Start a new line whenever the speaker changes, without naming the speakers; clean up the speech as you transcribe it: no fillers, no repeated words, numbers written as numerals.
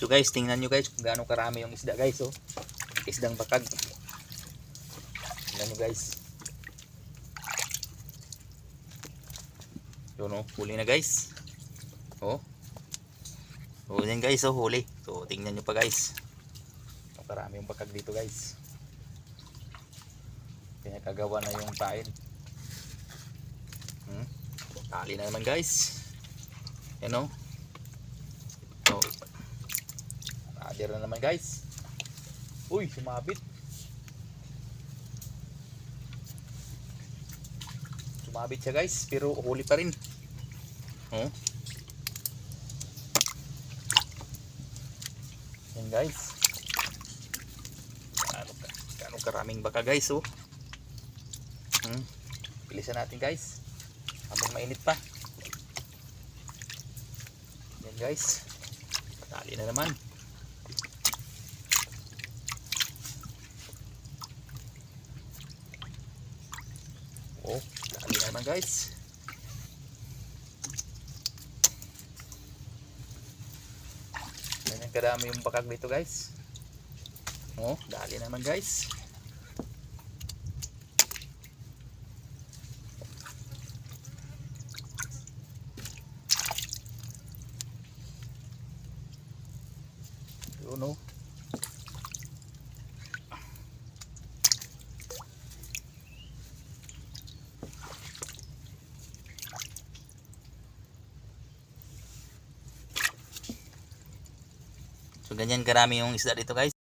So guys, tingnan nyo guys kung gaano karami yung isda guys. Oh. Isdang bakag. Tingnan nyo guys. Yun oh, huli na guys. Oh. Oh, yan guys, oh, huli. So tingnan nyo pa guys. Karami yung bakag dito guys. Pinakagawa na yung pain. Tali na naman guys. Yan o. So, rader na naman guys. Uy, sumabit. Sumabit siya guys, pero huli pa rin. Oh. Yan guys. Ganong karaming baka guys oh. Bilisan natin guys. Habang mainit pa. Yan guys. Tali na naman. Oh, tali na naman guys. Ganyan kadami yung bakag dito guys. Oh, dali na naman guys. No. So ganyan karami yung isda dito guys.